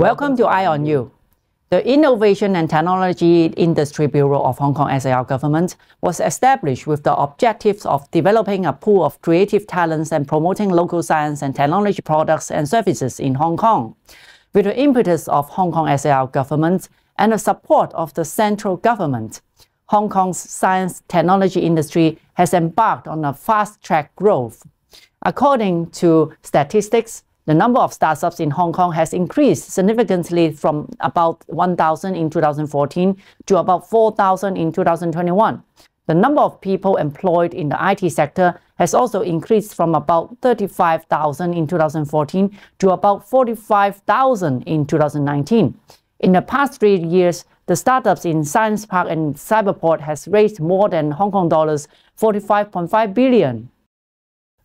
Welcome to Eye on You. The Innovation and Technology Industry Bureau of Hong Kong SAR Government was established with the objectives of developing a pool of creative talents and promoting local science and technology products and services in Hong Kong. With the impetus of Hong Kong SAR Government and the support of the central government, Hong Kong's science technology industry has embarked on a fast-track growth. According to statistics, the number of startups in Hong Kong has increased significantly from about 1,000 in 2014 to about 4,000 in 2021. The number of people employed in the IT sector has also increased from about 35,000 in 2014 to about 45,000 in 2019. In the past 3 years, the startups in Science Park and Cyberport has raised more than Hong Kong dollars 45.5 billion.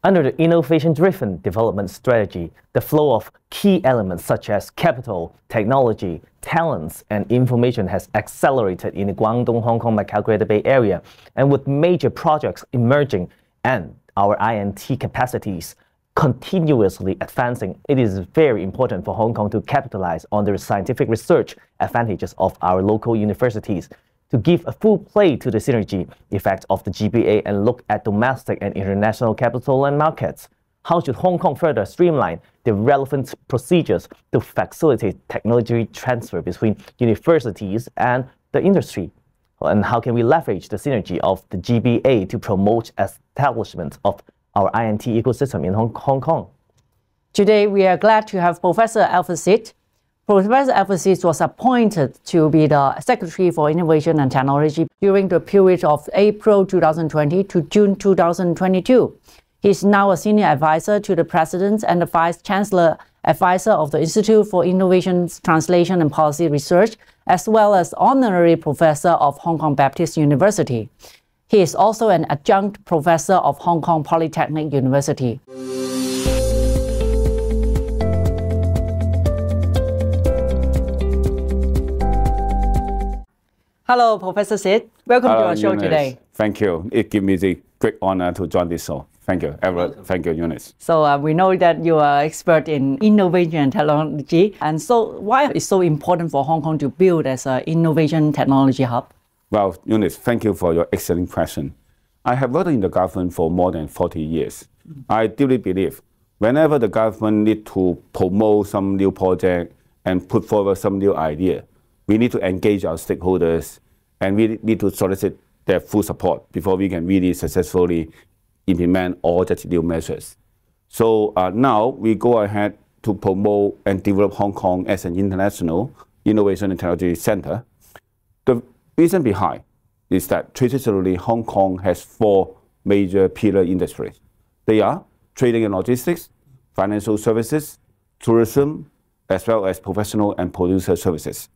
Under the innovation-driven development strategy, the flow of key elements such as capital, technology, talents, and information has accelerated in the Guangdong, Hong Kong, Macau Greater Bay Area, and with major projects emerging and our INT capacities continuously advancing, it is very important for Hong Kong to capitalize on the scientific research advantages of our local universities, to give a full play to the synergy effect of the GBA and look at domestic and international capital and markets. How should Hong Kong further streamline the relevant procedures to facilitate technology transfer between universities and the industry? And how can we leverage the synergy of the GBA to promote establishment of our INT ecosystem in Hong Kong? Today, we are glad to have Professor Alfred Sit. Professor Alfred Sit was appointed to be the Secretary for Innovation and Technology during the period of April 2020 to June 2022. He is now a Senior Advisor to the President and the Vice Chancellor Advisor of the Institute for Innovation, Translation and Policy Research, as well as Honorary Professor of Hong Kong Baptist University. He is also an Adjunct Professor of Hong Kong Polytechnic University. Hello, Professor Sit. Welcome to our show today. Thank you. It gives me the great honor to join this show. Thank you, Everett. Thank you, Eunice. So we know that you are expert in innovation and technology. And so why is it so important for Hong Kong to build as an innovation technology hub? Well, Eunice, thank you for your excellent question. I have worked in the government for more than 40 years. I deeply believe whenever the government needs to promote some new project and put forward some new idea, we need to engage our stakeholders and we need to solicit their full support before we can really successfully implement all the new measures. So now we go ahead to promote and develop Hong Kong as an international innovation and technology center. The reason behind is that traditionally Hong Kong has 4 major pillar industries. They are trading and logistics, financial services, tourism, as well as professional and producer services.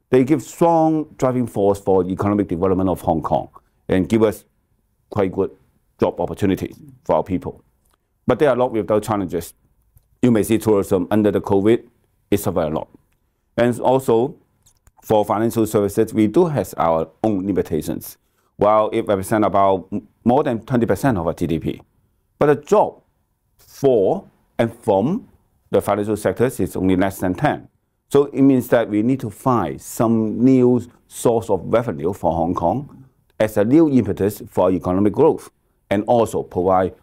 They give strong driving force for economic development of Hong Kong and give us quite good job opportunities for our people. But they are not without challenges. You may see tourism under the COVID, it suffered a lot. And also, for financial services, we do have our own limitations. While it represents about more than 20% of our GDP. But the job for and from the financial sectors is only less than 10. So it means that we need to find some new source of revenue for Hong Kong as a new impetus for economic growth and also provide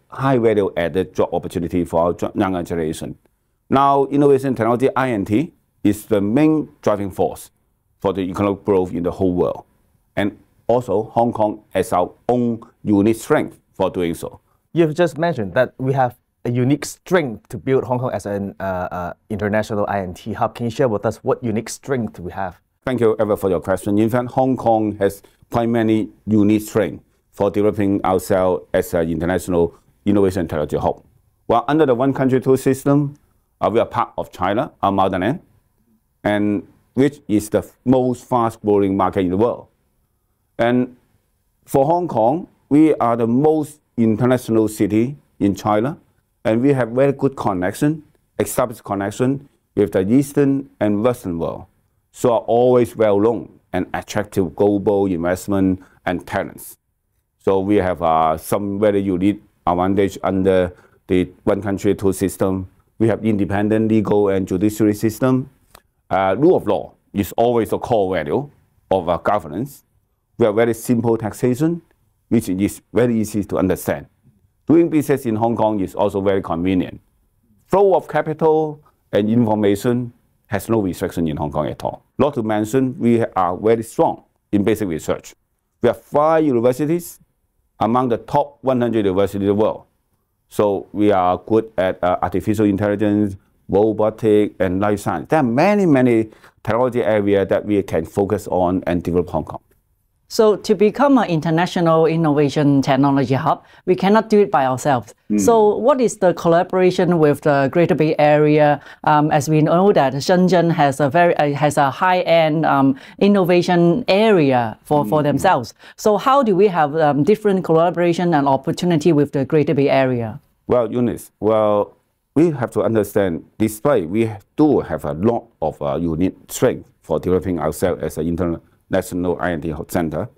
high value added job opportunity for our younger generation. Now, innovation technology INT is the main driving force for the economic growth in the whole world. And also Hong Kong has our own unique strength for doing so. You've just mentioned that we have a unique strength to build Hong Kong as an international INT hub. Can you share with us what unique strength we have? Thank you, Eva, for your question. In fact, Hong Kong has quite many unique strengths for developing ourselves as an international innovation technology hub. Well, under the one country, two system, we are part of China, our motherland, and which is the most fast-growing market in the world. And for Hong Kong, we are the most international city in China, and we have very good connection, established connection with the Eastern and Western world. So are always well known and attractive global investment and talents. So we have some very unique advantage under the one country, two system We have independent legal and judiciary system. Rule of law is always a core value of our governance. We have very simple taxation, which is very easy to understand. Doing business in Hong Kong is also very convenient. Flow of capital and information has no restriction in Hong Kong at all. Not to mention, we are very strong in basic research. We have 5 universities among the top 100 universities in the world. So we are good at artificial intelligence, robotics, and life science. There are many technology areas that we can focus on and develop Hong Kong. So to become an international innovation technology hub, we cannot do it by ourselves. So what is the collaboration with the Greater Bay Area? As we know that Shenzhen has a high-end innovation area for themselves. So how do we have different collaboration and opportunity with the Greater Bay Area? Well, Eunice, we have to understand, despite we do have a lot of unique strength for developing ourselves as an international R&D center,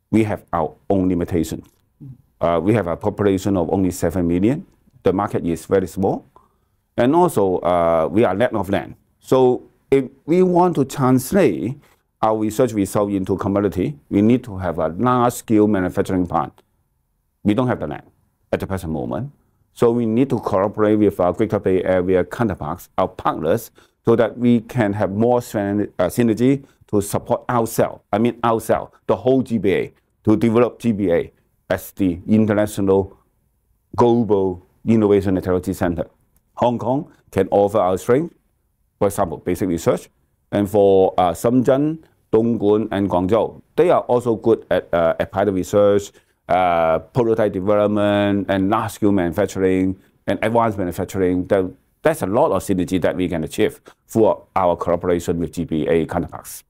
we have our own limitations. We have a population of only 7 million. The market is very small. And also, we are lack of land. So if we want to translate our research result into commodity, we need to have a large-scale manufacturing plant. We don't have the land at the present moment. So we need to cooperate with our Greater Bay Area counterparts, our partners, so that we can have more synergy to support ourselves, the whole GBA, to develop GBA as the international global innovation and technology center. Hong Kong can offer our strength, for example, basic research, and for Shenzhen, Dongguan, and Guangzhou, they are also good at applied research, prototype development, and large-scale manufacturing, and advanced manufacturing. That's a lot of synergy that we can achieve for our cooperation with GBA counterparts.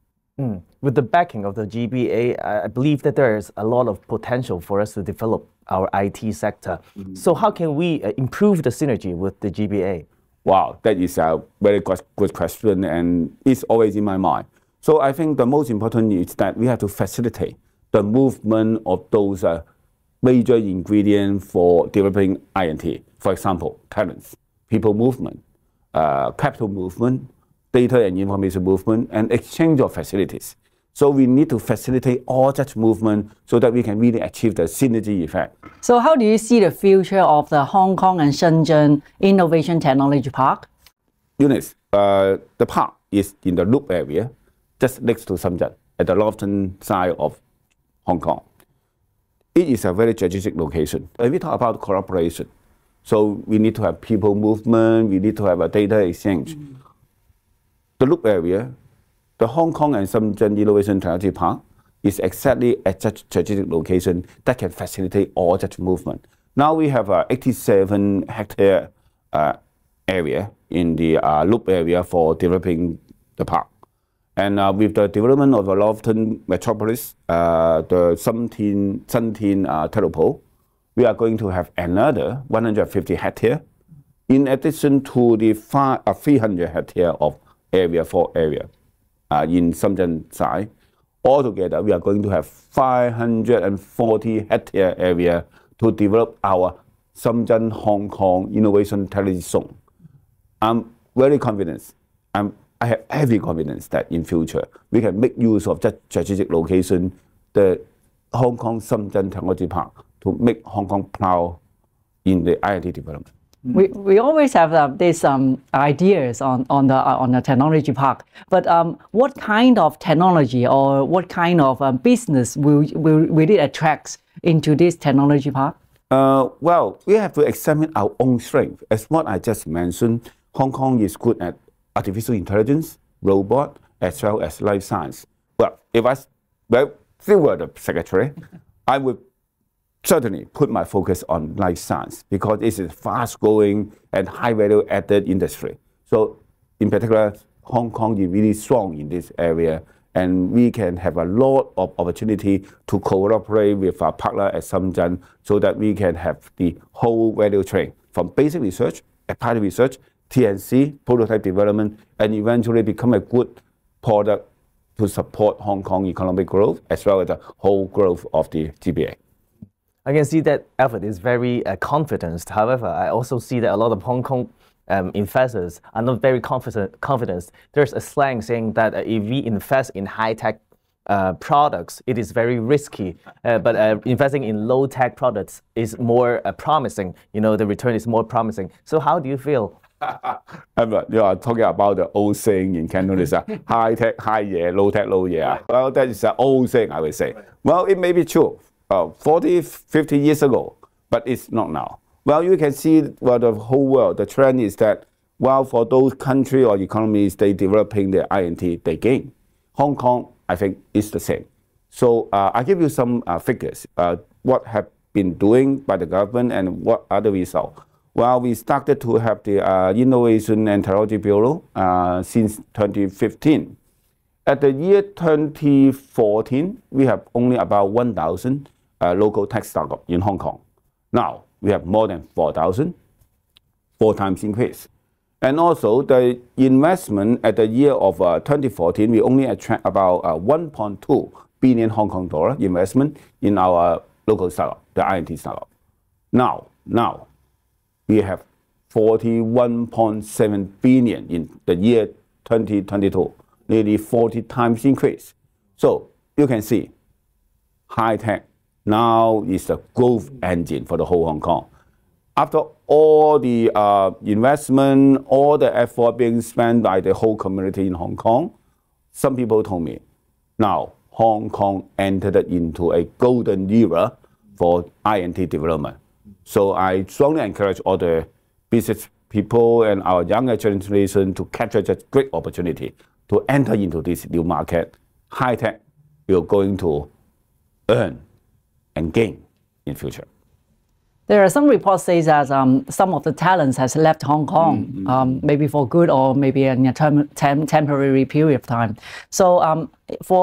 With the backing of the GBA, I believe that there is a lot of potential for us to develop our IT sector. So how can we improve the synergy with the GBA? Wow, that is a very good question, and it's always in my mind. So I think the most important is that we have to facilitate the movement of those major ingredients for developing I&T. For example, talents, people movement, capital movement, data and information movement, and exchange of facilities. So we need to facilitate all such movement so that we can really achieve the synergy effect. So how do you see the future of the Hong Kong and Shenzhen Innovation Technology Park? Eunice, the park is in the Loop area, just next to Shenzhen, at the northern side of Hong Kong. It is a very strategic location. When we talk about cooperation, so we need to have people movement, we need to have a data exchange. The Loop area, the Hong Kong and Shenzhen Innovation Technology Park, is exactly at such strategic location that can facilitate all such movement. Now we have 87 hectare area in the Loop area for developing the park. And with the development of the Northern Metropolis, the 17 Telepole, we are going to have another 150 hectare, in addition to the 300 hectare of area in Shenzhen side. Altogether, we are going to have 540 hectare area to develop our Shenzhen Hong Kong Innovation Technology Zone. I'm very confident. I have heavy confidence that in future we can make use of that strategic location, the Hong Kong Shenzhen Technology Park, to make Hong Kong proud in the I&T development. We always have these ideas on the technology park, but what kind of technology or what kind of business will it attract into this technology park? Well, we have to examine our own strength. As what I just mentioned, Hong Kong is good at artificial intelligence, robot, as well as life science. Well, if I were the secretary, I would certainly put my focus on life science because it's a fast-growing and high-value added industry. So, in particular, Hong Kong is really strong in this area, and we can have a lot of opportunity to cooperate with our partner at Shenzhen so that we can have the whole value chain from basic research, applied research, T&C, prototype development, and eventually become a good product to support Hong Kong economic growth as well as the whole growth of the GBA. I can see that Alfred is very confident. However, I also see that a lot of Hong Kong investors are not very confident. There's a slang saying that if we invest in high-tech products, it is very risky, but investing in low-tech products is more promising. You know, the return is more promising. So how do you feel? You are talking about the old saying in Cantonese, high-tech, high-yeah, low-tech, low-yeah. Well, that is an old saying, I would say. Well, it may be true 40, 50 years ago, but it's not now. Well, you can see the whole world, the trend is that, well, for those countries or economies, they developing their INT, they gain. Hong Kong, I think, is the same. So I give you some figures, what have been doing by the government and what are the results. Well, we started to have the Innovation and Technology Bureau since 2015. At the year 2014, we have only about 1,000 local tech startups in Hong Kong. Now, we have more than 4,000, 4 times increase. And also, the investment at the year of 2014, we only attract about 1.2 billion Hong Kong dollar investment in our local startup, the INT startup. Now, we have 41.7 billion in the year 2022, nearly 40 times increase. So you can see, high-tech now is the growth engine for the whole Hong Kong. After all the investment, all the effort being spent by the whole community in Hong Kong, some people told me, now Hong Kong entered into a golden era for INT development. So I strongly encourage all the business people and our younger generation to capture that great opportunity to enter into this new market. High-tech, you're going to earn and gain in future. There are some reports say that some of the talents has left Hong Kong, maybe for good or maybe in a temporary period of time. So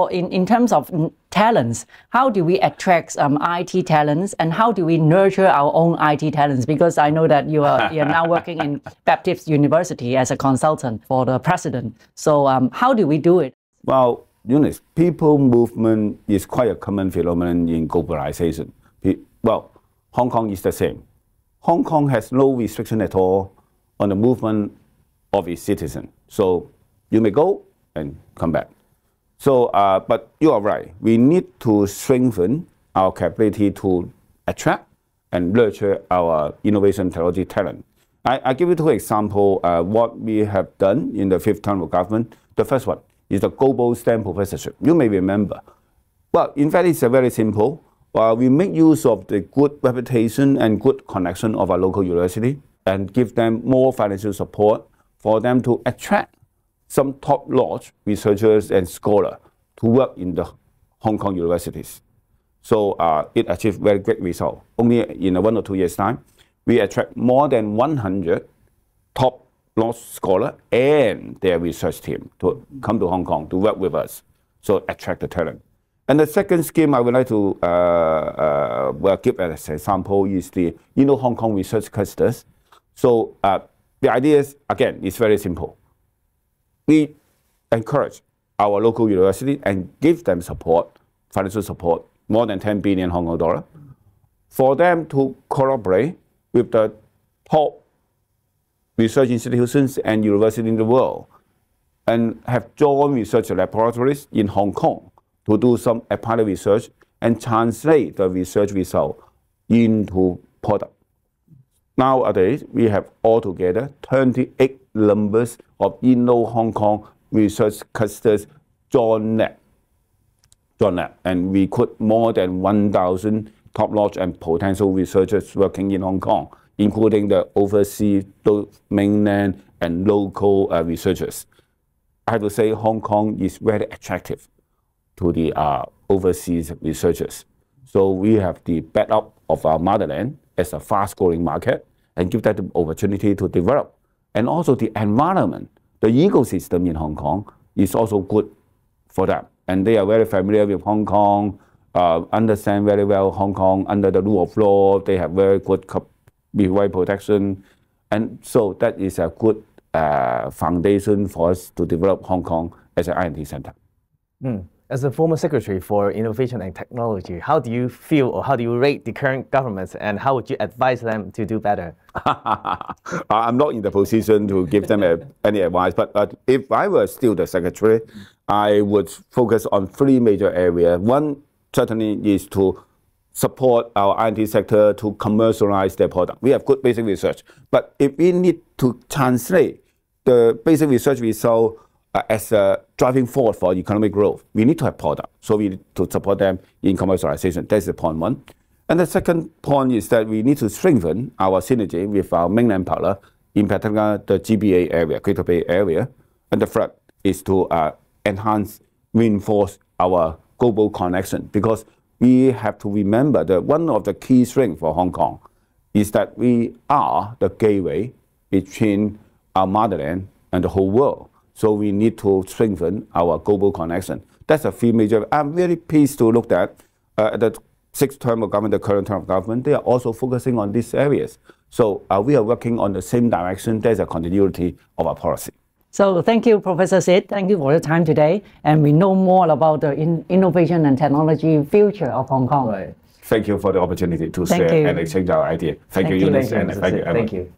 in terms of talents, how do we attract IT talents and how do we nurture our own IT talents? Because I know that you're now working in Baptist University as a consultant for the president. So how do we do it? Well, Eunice, people movement is quite a common phenomenon in globalization. Well, Hong Kong is the same. Hong Kong has no restriction at all on the movement of its citizens. So you may go and come back. So, but you are right. We need to strengthen our capability to attract and nurture our innovation technology talent. I give you 2 examples what we have done in the 5th term of government. The first one is the global STEM professorship. You may remember. Well, in fact, it's very simple. We make use of the good reputation and good connection of our local university and give them more financial support for them to attract some top-notch researchers and scholars to work in the Hong Kong universities. So it achieved very great result. Only in 1 or 2 years' time, we attract more than 100 top-notch scholars and their research team to come to Hong Kong to work with us. So attract the talent. And the second scheme I would like to give as an example is the Hong Kong Research Clusters. So the idea is, again, it's very simple. We encourage our local university and give them support, financial support, more than 10 billion Hong Kong dollar, for them to collaborate with the top research institutions and universities in the world and have joint research laboratories in Hong Kong to do some applied research and translate the research result into product. Nowadays, we have altogether 28 numbers of Hong Kong Research Clusters joint lab. And we put more than 1,000 top-notch and potential researchers working in Hong Kong, including the overseas, mainland, and local researchers. I have to say Hong Kong is very attractive to the overseas researchers. So we have the backup of our motherland as a fast-growing market and give them the opportunity to develop. And also the environment, the ecosystem in Hong Kong is also good for them. And they are very familiar with Hong Kong, understand very well Hong Kong under the rule of law. They have very good copyright protection. And so that is a good foundation for us to develop Hong Kong as an INT center. As a former secretary for innovation and technology, how do you feel or how do you rate the current government and how would you advise them to do better? I'm not in the position to give them any advice, but if I were still the secretary, I would focus on three major areas. One certainly is to support our R&D sector to commercialize their product. We have good basic research, but if we need to translate the basic research result as a driving force for economic growth, we need to have product. So we need to support them in commercialization. That's the point one. And the second point is that we need to strengthen our synergy with our mainland partner, in particular the GBA area, Greater Bay Area. And the third is to enhance, reinforce our global connection, because we have to remember that one of the key strengths for Hong Kong is that we are the gateway between our motherland and the whole world. So we need to strengthen our global connection. That's a few major. I'm very pleased to look at the sixth term of government, the current term of government. They are also focusing on these areas. So we are working on the same direction. There's a continuity of our policy. So thank you, Professor Sit. Thank you for your time today. And we know more about the innovation and technology future of Hong Kong. Right. Thank you for the opportunity to share and exchange our idea. Thank you, Eunice, and thank you, Emma. Thank you.